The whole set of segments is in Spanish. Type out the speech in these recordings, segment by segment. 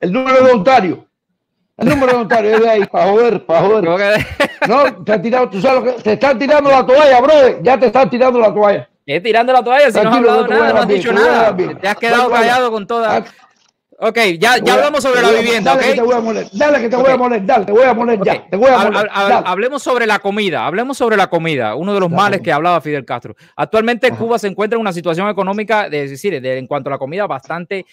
El número de Ontario. El número de Ontario es de ahí, para joder, para joder. No, te han tirado, tú sabes lo que te están tirando la toalla, brother. Ya te están tirando la toalla. Tirando la toalla, si no has hablado nada, no has dicho nada. Te has quedado callado con toda. Ok, ya hablamos sobre la vivienda. Dale, que te voy a moler, dale, que te voy a moler, dale, te voy a moler ya, te voy a moler. Hablemos sobre la comida, uno de los males que hablaba Fidel Castro. Actualmente Cuba se encuentra en una situación económica, es decir, en cuanto a la comida, bastante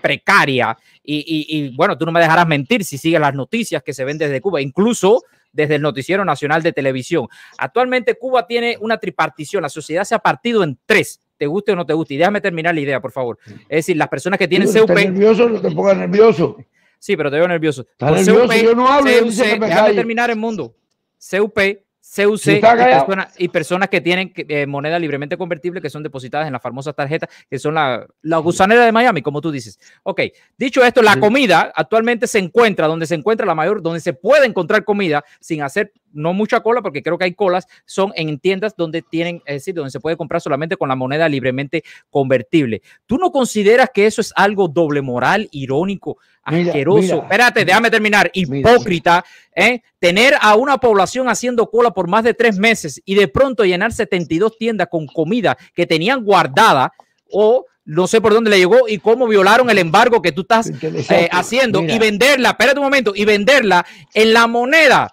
precaria. Y bueno, tú no me dejarás mentir si sigues las noticias que se ven desde Cuba, incluso desde el Noticiero Nacional de Televisión. Actualmente Cuba tiene una tripartición, la sociedad se ha partido en tres. Te guste o no te guste. Y déjame terminar la idea, por favor. Es decir, las personas que tienen CUP. ¿Estás nervioso? No te pongas nervioso. Sí, pero te veo nervioso. ¿Estás nervioso? CUP, yo no hablo. Déjame terminar el mundo. CUP, CUC y personas que tienen moneda libremente convertible que son depositadas en las famosas tarjetas que son la gusanera de Miami, como tú dices. Ok, dicho esto, la comida actualmente se encuentra donde se encuentra donde se puede encontrar comida sin hacer no mucha cola, porque creo que hay colas, son en tiendas donde tienen, es decir, donde se puede comprar solamente con la moneda libremente convertible. ¿Tú no consideras que eso es algo doble moral, irónico, asqueroso? Espérate, déjame terminar. Hipócrita, tener a una población haciendo cola por más de 3 meses y de pronto llenar 72 tiendas con comida que tenían guardada o no sé por dónde le llegó y cómo violaron el embargo que tú estás haciendo y venderla, espérate un momento, y venderla en la moneda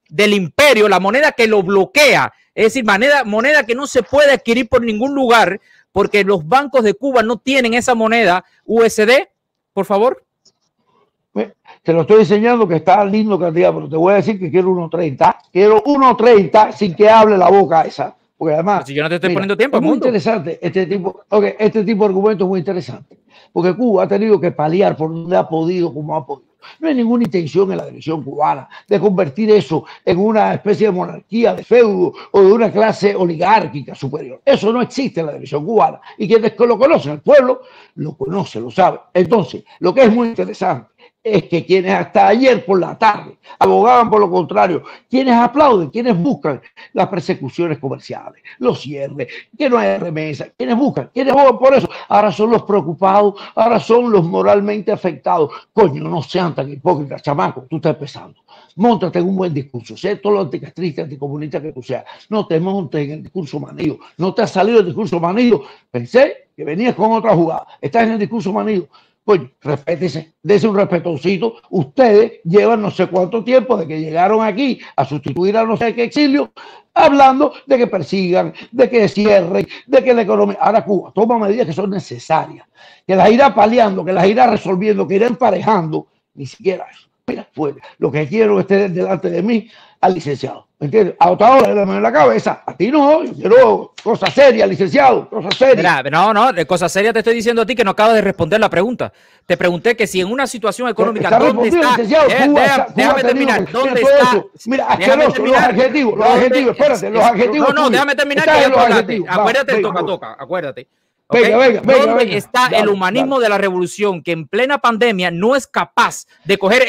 del imperio, la moneda que lo bloquea, es decir, moneda que no se puede adquirir por ningún lugar porque los bancos de Cuba no tienen esa moneda USD, por favor. Te lo estoy enseñando que está lindo cantidad, pero te voy a decir que quiero 1.30. Quiero 1.30 sin que hable la boca esa. Porque además, pero si yo no te estoy poniendo tiempo, es muy interesante este tipo de argumentos, es muy interesante. Porque Cuba ha tenido que paliar por donde ha podido, como ha podido. No hay ninguna intención en la dirección cubana de convertir eso en una especie de monarquía, de feudo o de una clase oligárquica superior. Eso no existe en la dirección cubana. Y quienes lo conocen, el pueblo, lo conoce, lo sabe. Entonces, lo que es muy interesante es que quienes hasta ayer por la tarde abogaban por lo contrario, quienes aplauden, quienes buscan las persecuciones comerciales, los cierres, que no haya remesa, quienes buscan, quienes abogan por eso, ahora son los preocupados, ahora son los moralmente afectados. Coño, no sean tan hipócritas, chamaco, tú estás empezando. Móntate en un buen discurso, sé todo lo anticastrista, anticomunista que tú seas. No te montes en el discurso manido. No te has salido del discurso manido. Pensé que venías con otra jugada. Estás en el discurso manido. Coño, respétese, dése un respetoncito. Ustedes llevan no sé cuánto tiempo de que llegaron aquí a sustituir a no sé qué exilio, hablando de que persigan, de que cierren, de que la economía. Ahora Cuba toma medidas que son necesarias, que las irá paliando, que las irá resolviendo, que irá emparejando. Ni siquiera eso. Mira, pues lo que quiero es tener delante de mí al licenciado. ¿Entiendes? A otra hora le damos en la cabeza. A ti no, yo quiero cosas serias, licenciado, cosas serias. Mira, no, de cosas serias te estoy diciendo a ti que no acabas de responder la pregunta. Te pregunté que si en una situación económica, ¿dónde está? Déjame terminar. ¿Dónde está? Mira, asqueroso, los adjetivos, espérate, los adjetivos. No, déjame terminar. Acuérdate el toca, acuérdate. Okay. ¿Dónde está el humanismo de la revolución que en plena pandemia no es capaz de coger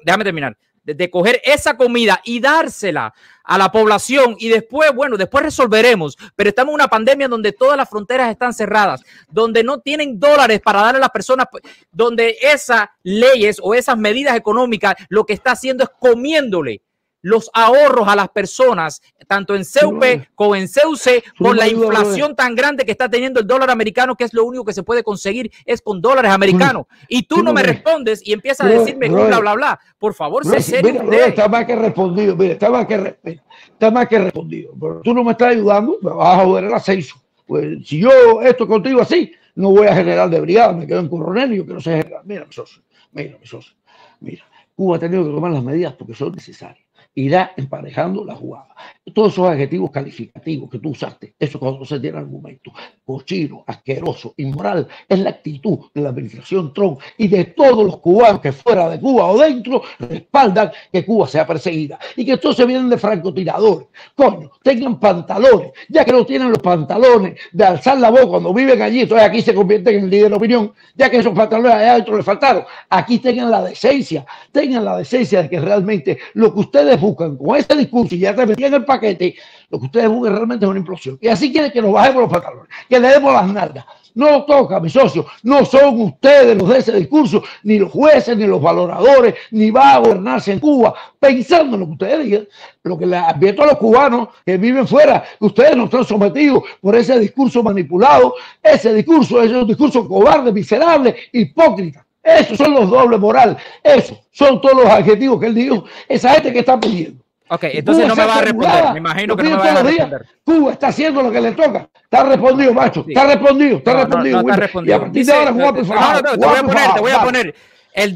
déjame terminar, de coger esa comida y dársela a la población y después, bueno, después resolveremos, pero estamos en una pandemia donde todas las fronteras están cerradas, donde no tienen dólares para darle a las personas, donde esas leyes o esas medidas económicas lo que está haciendo es comiéndole los ahorros a las personas, tanto en CUP como en CUC, por la inflación tan grande que está teniendo el dólar americano, que es lo único que se puede conseguir es con dólares americanos. Y tú no me respondes y empiezas a decirme bla, bla, bla. Por favor, sé serio. Está más que respondido, mira, está más que respondido. Pero tú no me estás ayudando, me vas a joder el ascenso. Pues si yo esto contigo así, no voy a general de brigada, me quedo en coronel y yo quiero ser general. Mira, mi socio, mira, Cuba ha tenido que tomar las medidas porque son necesarias. Irá emparejando la jugada. Todos esos adjetivos calificativos que tú usaste, eso cuando se tiene argumento, cochino, asqueroso, inmoral, es la actitud de la administración Trump y de todos los cubanos que fuera de Cuba o dentro respaldan que Cuba sea perseguida y que entonces vienen de francotiradores. Coño, tengan pantalones, ya que no tienen los pantalones de alzar la voz cuando viven allí, entonces aquí se convierten en líder de opinión, ya que esos pantalones allá adentro les faltaron. Aquí tengan la decencia de que realmente lo que ustedes buscan con ese discurso y ya te metían el paquete, lo que ustedes buscan realmente es una implosión. Y así quieren que nos bajemos los pantalones, que le demos las nalgas. No lo toca, mi socio. No son ustedes los de ese discurso, ni los jueces, ni los valoradores, ni va a gobernarse en Cuba pensando en lo que ustedes digan. Lo que les advierto a los cubanos que viven fuera, que ustedes no están sometidos por ese discurso manipulado. Ese discurso es un discurso cobarde, miserable, hipócrita. Esos son los dobles moral. Esos son todos los adjetivos que él dijo. Esa gente que está pidiendo. Ok, entonces no me va a responder. Me imagino que no me va a responder. Cuba está haciendo lo que le toca. Está respondido, macho. Sí. Está respondido. Está respondido. No está respondido. Y a partir de ahora, te voy a poner. El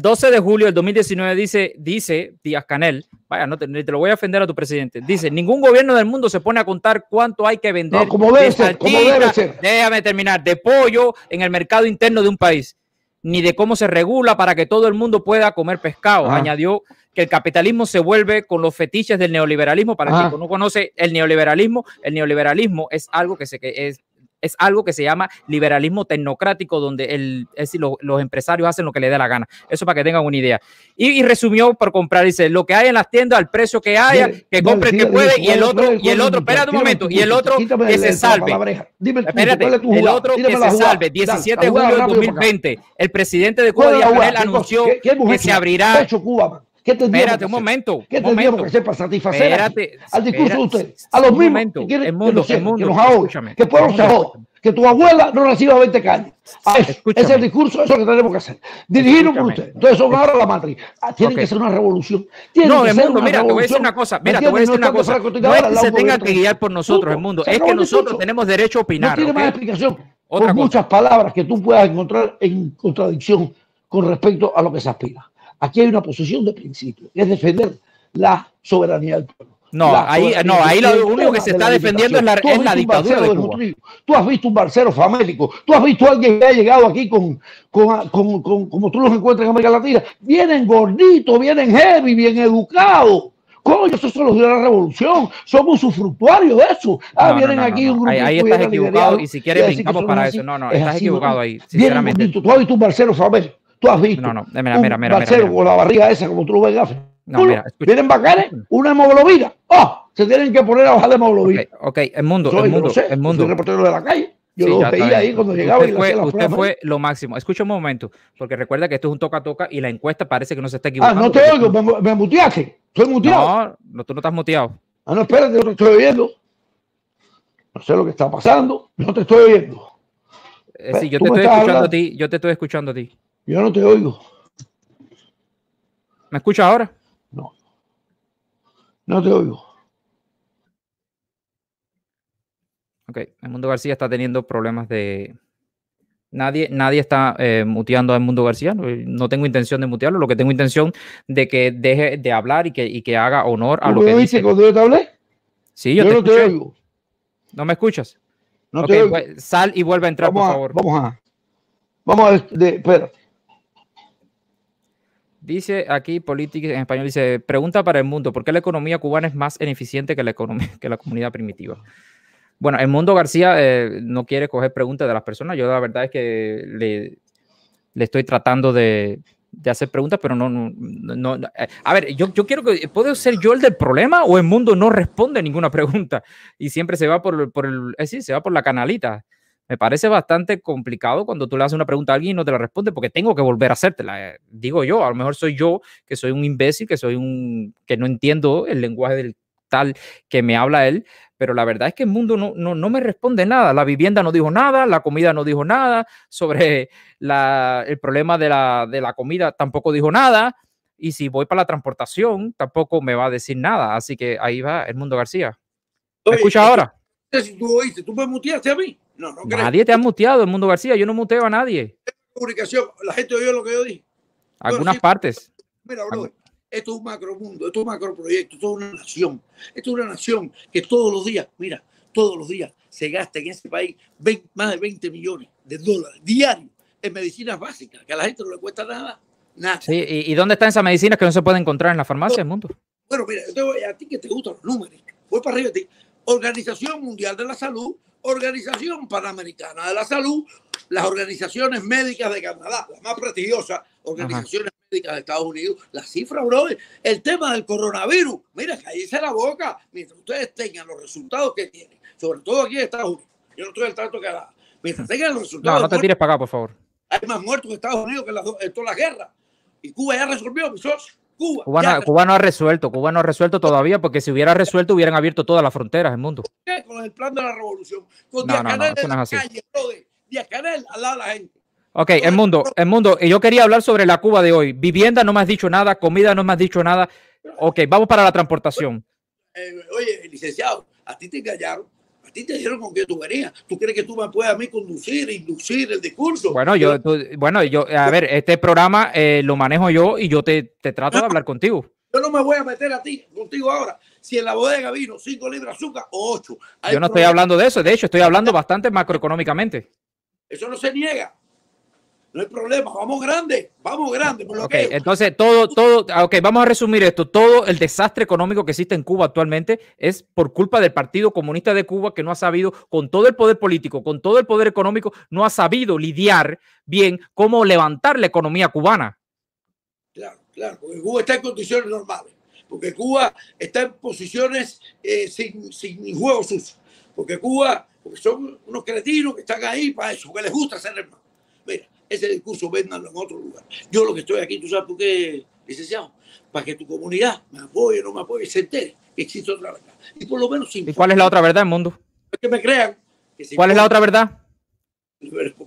12 de julio del 2019 dice Díaz-Canel, vaya, no te lo voy a ofender a tu presidente, dice, ningún gobierno del mundo se pone a contar cuánto hay que vender como debe ser, déjame terminar, de pollo en el mercado interno de un país, ni de cómo se regula para que todo el mundo pueda comer pescado. Añadió que el capitalismo se vuelve con los fetiches del neoliberalismo. Para el que no conoce el neoliberalismo es algo que es algo que se llama liberalismo tecnocrático, donde los empresarios hacen lo que les dé la gana. Eso para que tengan una idea. Y resumió por comprar, dice, lo que hay en las tiendas, al precio que haya, que compre el que puede, y el otro, espérate un momento, y el otro que se salve. Espérate, el otro que se salve. 17 de julio del 2020, el presidente de Cuba, Díaz-Canel, anunció que se abrirá. Espérate un momento. ¿Qué tendríamos que hacer para satisfacer al discurso de ustedes? A los mismos que quieren que nos ahogue, que el pueblo se ahogue, que tu abuela no reciba 20 cañas. Ese es el discurso, eso es lo que tenemos que hacer. Dirigirnos por ustedes. Entonces son ahora la matriz. Tiene que ser una revolución. No, el mundo, mira, te voy a decir una cosa. Mira, te voy a decir una cosa. No es que se tenga que guiar por nosotros, el mundo. Es que nosotros tenemos derecho a opinar. No tiene más explicación. Por muchas palabras que tú puedas encontrar en contradicción con respecto a lo que se aspira. Aquí hay una posición de principio, que es defender la soberanía del pueblo. Ahí lo único que se está defendiendo es la dictadura de Cuba. Tú has visto un barcero famélico, tú has visto a alguien que ha llegado aquí como tú los encuentras en América Latina. Vienen gorditos, vienen heavy, bien educados. Coño, esos son los de la revolución. Somos usufructuarios de eso. Vienen aquí un grupo. Ahí estás equivocado y si quieres brincamos para eso. Estás equivocado ahí, sinceramente. Tú has visto un barcero famélico. Tú has visto mira. con la barriga esa, como tú lo ves en África. Vienen bacanes, una hemoglobina. Se tienen que poner a bajar de hemoglobina. El mundo. Soy reportero de la calle. Yo lo veía ahí cuando llegaba. Usted fue lo máximo. Escucha un momento, porque recuerda que esto es un toca-toca y la encuesta parece que no se está equivocando. No te oigo, me muteaste. Estoy muteado. No, tú no estás muteado. No, espérate, yo te estoy oyendo. No sé lo que está pasando, no te estoy oyendo. Sí, yo te estoy escuchando a ti. Yo te estoy escuchando a ti. Yo no te oigo. ¿Me escuchas ahora? No te oigo. Ok, el Mundo García está teniendo problemas de... Nadie está muteando a Mundo García. No tengo intención de mutearlo. Lo que tengo intención de que deje de hablar y que haga honor a lo que dice. ¿Cuando yo te hablé? Sí, yo no te oigo. ¿No me escuchas? No te oigo. Pues, sal y vuelve a entrar, por favor. Vamos a ver, espérate. Dice aquí, política en español, dice, pregunta para el mundo, ¿por qué la economía cubana es más ineficiente que la comunidad primitiva? Bueno, el Mundo García no quiere coger preguntas de las personas. Yo la verdad es que le estoy tratando de hacer preguntas, pero no. A ver, yo quiero que, ¿puedo ser yo el del problema o el mundo no responde ninguna pregunta y siempre se va se va por la canalita? Me parece bastante complicado cuando tú le haces una pregunta a alguien y no te la responde porque tengo que volver a hacértela. Digo yo, a lo mejor soy yo que soy un imbécil, que no entiendo el lenguaje del tal que me habla él, pero la verdad es que el mundo no me responde nada. La vivienda no dijo nada, la comida no dijo nada, sobre el problema de la comida tampoco dijo nada, y si voy para la transportación tampoco me va a decir nada. Así que ahí va el Mundo García. ¿Me escuchas ahora? Si tú oíste, ¿tú me muteaste a mí? No nadie te ha muteado, el Mundo García. Yo no muteo a nadie. Comunicación, la gente oyó lo que yo dije. Algunas partes. Mira, bro, esto es un macromundo, esto es un macroproyecto, esto es una nación. Esto es una nación que todos los días se gasta en ese país más de 20 millones de dólares diarios en medicinas básicas, que a la gente no le cuesta nada. Sí, ¿y dónde están esas medicinas que no se pueden encontrar en la farmacia del mundo? Bueno, mira, a ti que te gustan los números, voy para arriba de ti. Organización Mundial de la Salud, Organización Panamericana de la Salud, las organizaciones médicas de Canadá, las más prestigiosas organizaciones médicas de Estados Unidos, las cifras, brother, el tema del coronavirus, mira, cállese la boca mientras ustedes tengan los resultados que tienen, sobre todo aquí en Estados Unidos. Yo no estoy al tanto que mientras tengan los resultados. No, no te tires para acá, por favor. Hay más muertos que Estados Unidos que en todas las guerras. Y Cuba ya resolvió, mi socio. Cuba no ha resuelto todavía, porque si hubiera resuelto hubieran abierto todas las fronteras del mundo. Con el plan de la revolución. Con Díaz-Canel en la calle, Díaz-Canel al lado de la gente. Ok, el mundo. Yo quería hablar sobre la Cuba de hoy. Vivienda no me has dicho nada, comida no me has dicho nada. Ok, vamos para la transportación. Oye, licenciado, a ti te engañaron. A ti te dijeron con qué tú venías. ¿Tú crees que tú me puedes a mí conducir, inducir el discurso? Bueno, a ver, este programa lo manejo yo y yo te trato de hablar contigo. Yo no me voy a meter a ti, contigo ahora. Si en la bodega vino 5 libras de azúcar o 8. Yo no estoy hablando de eso. De hecho, estoy hablando bastante macroeconómicamente. Eso no se niega. No hay problema. Vamos grande. Vamos grande. Ok, entonces vamos a resumir esto. Todo el desastre económico que existe en Cuba actualmente es por culpa del Partido Comunista de Cuba, que no ha sabido, con todo el poder político, con todo el poder económico, no ha sabido lidiar bien cómo levantar la economía cubana. Claro, porque Cuba está en condiciones normales. Porque Cuba está en posiciones sin juego sucio. Porque son unos cretinos que están ahí para eso, que les gusta ser hermanos. Mira, ese discurso véndanlo en otro lugar. Yo lo que estoy aquí, ¿tú sabes por qué, licenciado? Para que tu comunidad me apoye, no me apoye, se entere que existe otra verdad. Y por lo menos... ¿Y cuál es la otra verdad del mundo? Que me crean. ¿Cuál es la otra verdad?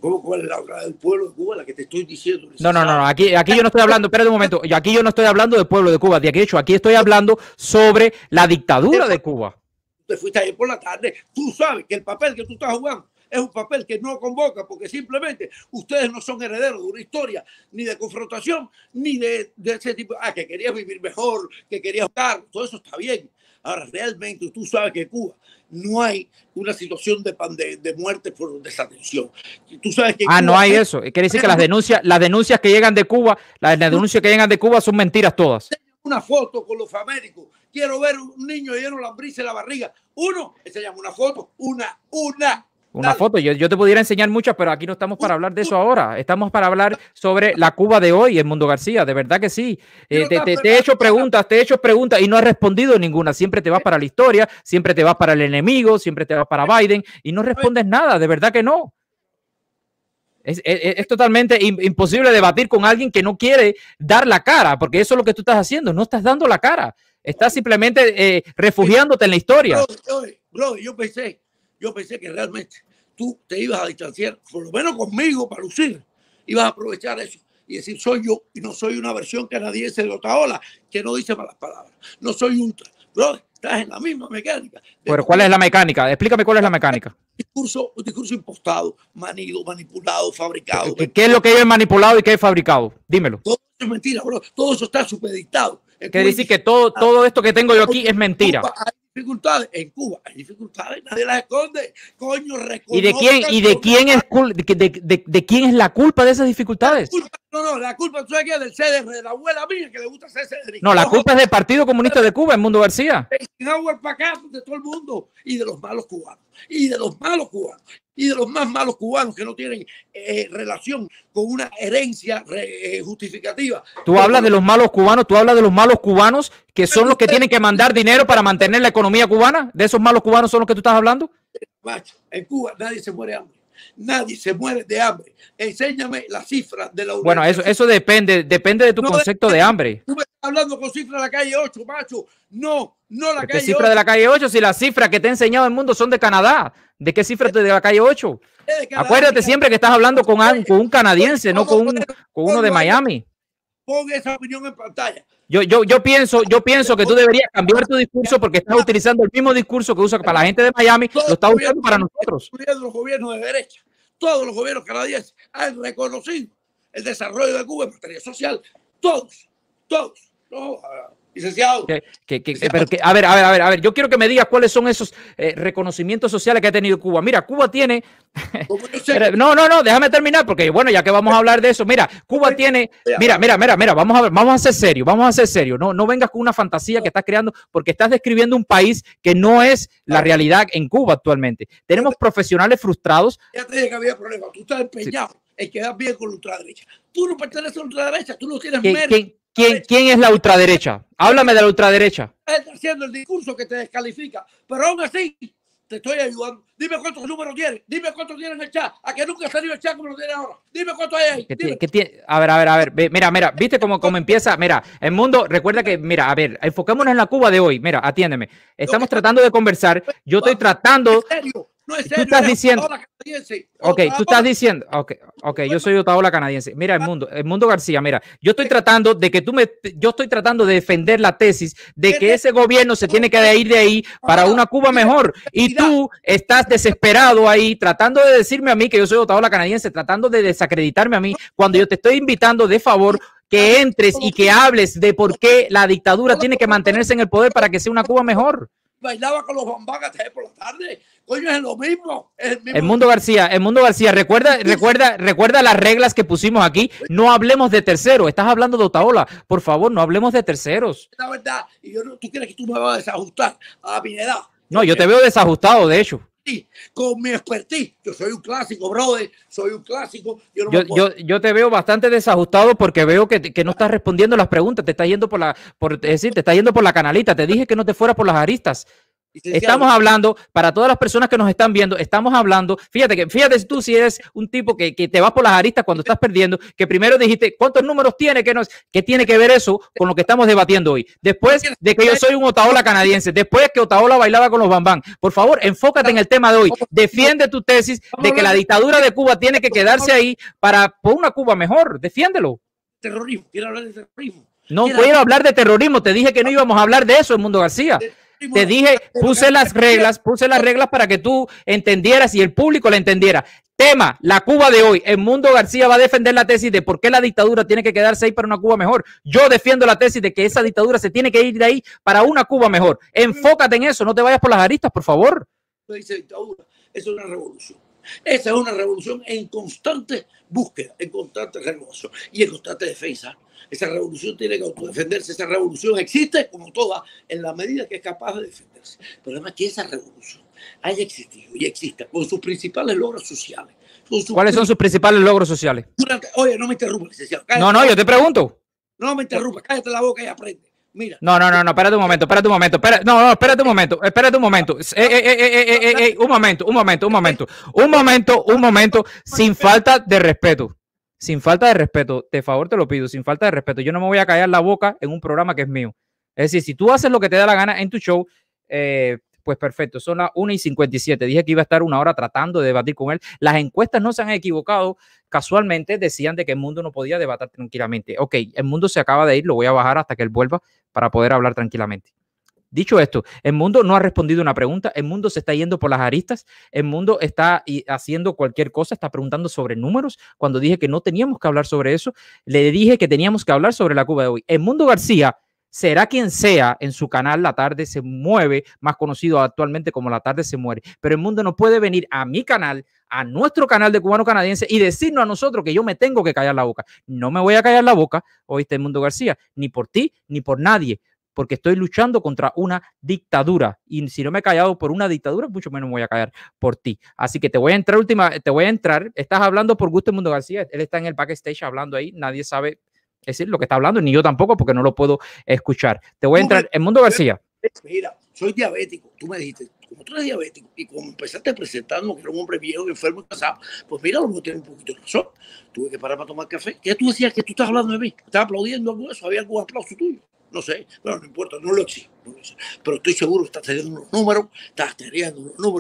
¿Cuál es la otra del pueblo de Cuba? La que te estoy diciendo. No. Aquí yo no estoy hablando, espérate un momento. Aquí yo no estoy hablando del pueblo de Cuba. De hecho, aquí estoy hablando sobre la dictadura de Cuba. Te fuiste ayer por la tarde. Tú sabes que el papel que tú estás jugando es un papel que no convoca, porque simplemente ustedes no son herederos de una historia ni de confrontación, ni de ese tipo. Que querías vivir mejor, que querías jugar. Todo eso está bien. Ahora, realmente tú sabes que en Cuba no hay una situación de muerte por desatención. Tú sabes que no hay eso. Quiere decir que las denuncias que llegan de Cuba, las denuncias que llegan de Cuba son mentiras todas. Una foto con los famélicos. Quiero ver un niño lleno de lombriz en la barriga. Se llama una foto. Una foto. Yo te pudiera enseñar muchas, pero aquí no estamos para hablar de eso ahora. Estamos para hablar sobre la Cuba de hoy, Edmundo García. De verdad que sí. Te he hecho preguntas y no has respondido ninguna. Siempre te vas para la historia, siempre te vas para el enemigo, siempre te vas para Biden y no respondes nada. De verdad que no. Es totalmente imposible debatir con alguien que no quiere dar la cara, porque eso es lo que tú estás haciendo. No estás dando la cara. Estás simplemente refugiándote en la historia. Bro, yo pensé que realmente tú te ibas a distanciar, por lo menos conmigo, para lucir. Ibas a aprovechar eso y decir, soy yo y no soy una versión canadiense de Otaola que no dice malas palabras. No soy ultra. Bro, estás en la misma mecánica. Pero ¿cuál es la mecánica? Explícame cuál es la mecánica. Un discurso impostado, manido, manipulado, fabricado. ¿Qué es lo que es manipulado y qué es fabricado? Dímelo. Todo eso es mentira, bro. Todo eso está supeditado. Quiere decir que todo esto que tengo yo aquí es mentira. En Cuba hay dificultades, nadie las esconde. Coño, ¿Y de quién es la culpa de esas dificultades? La culpa ¿tú sabes qué? Del CDR, de la abuela mía que le gusta hacer CDR. No, la culpa es del Partido Comunista de Cuba, Edmundo García. De todo el mundo y de los malos cubanos. Y de los más malos cubanos que no tienen relación con una herencia justificativa. Tú hablas de los malos cubanos que son los que tienen que mandar dinero para mantener la economía cubana. ¿De esos malos cubanos son los que tú estás hablando? Macho, en Cuba nadie se muere de hambre. Nadie se muere de hambre. Enséñame las cifras de la Bueno, eso depende de tu concepto de hambre. Tú me estás hablando con cifras de la calle 8, macho. No la calle 8. ¿Qué cifra de la calle 8? Si las cifras que te he enseñado el mundo son de Canadá. ¿De qué cifras de la calle 8? Acuérdate siempre que estás hablando con un canadiense, no con uno de Miami. Pon esa opinión en pantalla. Yo pienso que tú deberías cambiar tu discurso porque estás utilizando el mismo discurso que usa para la gente de Miami, lo estás usando para nosotros. Los gobiernos de derecha, todos los gobiernos canadienses han reconocido el desarrollo de Cuba en materia social. Todos. No, licenciado. A ver, yo quiero que me digas cuáles son esos reconocimientos sociales que ha tenido Cuba. Mira, Cuba tiene... No, déjame terminar porque, bueno, ya que vamos a hablar de eso, mira, Cuba tiene... Mira, vamos a ser serios, no vengas con una fantasía que estás creando porque estás describiendo un país que no es la realidad en Cuba actualmente. Tenemos profesionales frustrados. Ya te dije que había problemas, tú estás empeñado en quedar bien con la ultraderecha. Tú no perteneces a la ultraderecha, tú no tienes mérito. ¿Quién es la ultraderecha? Háblame de la ultraderecha. Está haciendo el discurso que te descalifica, pero aún así te estoy ayudando. Dime cuántos números tienes. Dime cuántos tienes en el chat. A que nunca salió el chat como lo tiene ahora. Dime cuántos hay ahí. A ver. Mira. ¿Viste cómo empieza? Mira, el mundo, recuerda que, mira, a ver, enfoquémonos en la Cuba de hoy. Mira, atiéndeme. Estamos tratando de conversar. Yo estoy tratando. ¿En serio? No es Tú serio. estás diciendo. Ok, Otaola. tú estás diciendo. Ok, yo soy Otaola canadiense. Mira, el mundo García, mira, yo estoy tratando de que yo estoy tratando de defender la tesis de que ese gobierno se tiene que ir de ahí para una Cuba mejor. Y tú estás desesperado ahí tratando de decirme a mí que yo soy Otaola canadiense, tratando de desacreditarme a mí cuando yo te estoy invitando de favor que entres y que hables de por qué la dictadura tiene que mantenerse en el poder para que sea una Cuba mejor. Bailaba con los bambán hasta por la tarde. Coño, es lo mismo. Es el mismo. El mundo García, recuerda las reglas que pusimos aquí. No hablemos de terceros. Estás hablando de Otaola. Por favor, no hablemos de terceros. La verdad, y yo no, tú quieres que tú me vas a desajustar a mi edad. No, yo te veo desajustado, de hecho. Sí, con mi expertise. Yo soy un clásico, brother. Soy un clásico. Yo te veo bastante desajustado porque veo que no estás respondiendo las preguntas. Te estás yendo te estás yendo por la canalita. Te dije que no te fueras por las aristas. Estamos hablando, para todas las personas que nos están viendo, estamos hablando, fíjate tú si eres un tipo que te vas por las aristas cuando estás perdiendo, que primero dijiste, ¿cuántos números tiene? ¿Qué tiene que ver eso con lo que estamos debatiendo hoy? Después de que yo soy un Otaola canadiense, después que Otaola bailaba con los bambán. Por favor, enfócate en el tema de hoy. Defiende tu tesis de que la dictadura de Cuba tiene que quedarse ahí por una Cuba mejor. Defiéndelo. Terrorismo, quiero hablar de terrorismo. No quiero hablar de terrorismo, te dije que no íbamos a hablar de eso, Mundo García. Te dije, puse las reglas para que tú entendieras y el público la entendiera. Tema, la Cuba de hoy. El Mundo García va a defender la tesis de por qué la dictadura tiene que quedarse ahí para una Cuba mejor. Yo defiendo la tesis de que esa dictadura se tiene que ir de ahí para una Cuba mejor. Enfócate en eso, no te vayas por las aristas, por favor. Dice dictadura, es una revolución. Esa es una revolución en constante búsqueda, en constante renovación y en constante defensa. Esa revolución tiene que autodefenderse. Esa revolución existe, como toda, en la medida que es capaz de defenderse. Pero además que esa revolución haya existido y exista con sus principales logros sociales. ¿Cuáles son sus principales logros sociales? Oye, no me interrumpa, licenciado. Cállate. No, yo te pregunto. No me interrumpa, cállate la boca y aprende. Mira. No, espérate un momento. Espérate un momento. Un momento. Sin falta de respeto. De favor te lo pido, sin falta de respeto. Yo no me voy a callar la boca en un programa que es mío. Es decir, si tú haces lo que te da la gana en tu show, pues perfecto, son las 1:57. Dije que iba a estar una hora tratando de debatir con él. Las encuestas no se han equivocado. Casualmente decían de que el mundo no podía debatir tranquilamente. Ok, el mundo se acaba de ir, lo voy a bajar hasta que él vuelva para poder hablar tranquilamente. Dicho esto, el mundo no ha respondido una pregunta, el mundo se está yendo por las aristas, el mundo está haciendo cualquier cosa, está preguntando sobre números. Cuando dije que no teníamos que hablar sobre eso, le dije que teníamos que hablar sobre la Cuba de hoy. El Mundo García, será quien sea, en su canal La Tarde se mueve, más conocido actualmente como La Tarde se muere, pero el mundo no puede venir a mi canal, a nuestro canal de Cubano Canadiense y decirnos a nosotros que yo me tengo que callar la boca. No me voy a callar la boca, oíste, el Mundo García, ni por ti, ni por nadie, porque estoy luchando contra una dictadura y si no me he callado por una dictadura, mucho menos me voy a callar por ti. Así que te voy a entrar, estás hablando por gusto, el Mundo García, él está en el backstage hablando ahí, nadie sabe decir lo que está hablando, ni yo tampoco porque no lo puedo escuchar. Te voy a entrar, el Mundo García. Mira, soy diabético, tú me dijiste, como tú eres diabético y como empezaste a presentarnos que era un hombre viejo, enfermo y casado, pues mira, lo mejor tiene un poquito de razón. Tuve que parar para tomar café. ¿Qué tú decías que tú estás hablando de mí? ¿Estás aplaudiendo algo de eso? ¿Había algún aplauso tuyo? No sé, pero no importa, no lo exijo. Pero estoy seguro que estás teniendo unos números,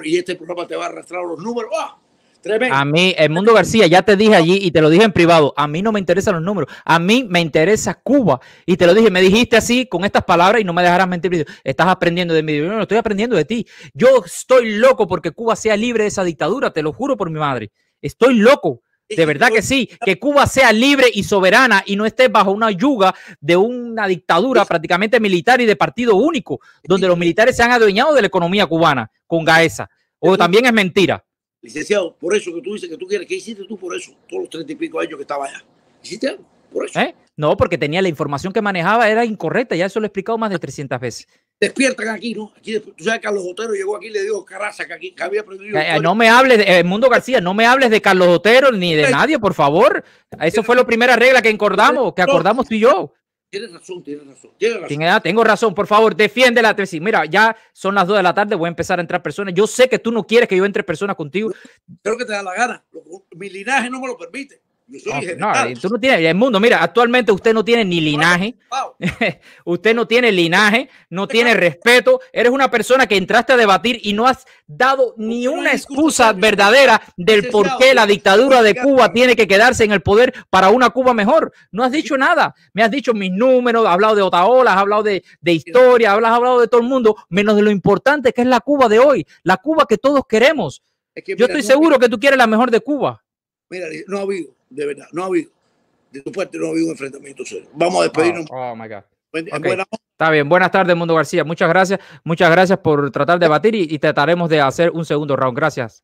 y este programa te va a arrastrar los números. ¡Ah! Tremendo. A mí, el Mundo García, ya te dije allí y te lo dije en privado, a mí no me interesan los números, a mí me interesa Cuba. Y te lo dije, me dijiste así con estas palabras y no me dejarás mentir. Estás aprendiendo de mí. Yo no estoy aprendiendo de ti. Yo estoy loco porque Cuba sea libre de esa dictadura, te lo juro por mi madre. Estoy loco. De verdad que sí, que Cuba sea libre y soberana y no esté bajo una yuga de una dictadura prácticamente militar y de partido único, donde los militares se han adueñado de la economía cubana con Gaesa. O también es mentira. Licenciado, por eso que tú dices que tú quieres, ¿qué hiciste tú por eso? Todos los 30 y pico años que estaba allá. ¿Hiciste algo por eso? No, porque tenía la información que manejaba, era incorrecta, ya eso lo he explicado más de 300 veces. Despiertan aquí, ¿no? Aquí, tú sabes que Carlos Otero llegó aquí y le dijo Caraza que aquí que había aprendido. No me hables de Mundo García, no me hables de Carlos Otero ni de nadie, por favor. Eso fue la primera regla que acordamos tú y yo. Tienes razón, tienes razón, tienes razón. Tengo razón, por favor, defiende la tesis. Mira, ya son las 2 de la tarde, voy a empezar a entrar personas. Yo sé que tú no quieres que yo entre personas contigo. Creo que te da la gana. Mi linaje no me lo permite. Yo soy no, tú no tienes el mundo. Mira, actualmente usted no tiene ni linaje. Usted no tiene linaje, no tiene respeto. Eres una persona que entraste a debatir y no has dado ni una excusa verdadera del por qué la dictadura de Cuba tiene que quedarse en el poder para una Cuba mejor. No has dicho nada. Me has dicho mis números, has hablado de Otaola, has hablado de historia, has hablado de todo el mundo, menos de lo importante que es la Cuba de hoy, la Cuba que todos queremos. Yo estoy seguro que tú quieres la mejor de Cuba. Mira, no ha habido, de verdad, no ha habido. De tu parte no ha habido un enfrentamiento serio. Vamos a despedirnos. Oh my God. Okay. Está bien. Buenas tardes, Mundo García. Muchas gracias. Muchas gracias por tratar de debatir y trataremos de hacer un segundo round. Gracias.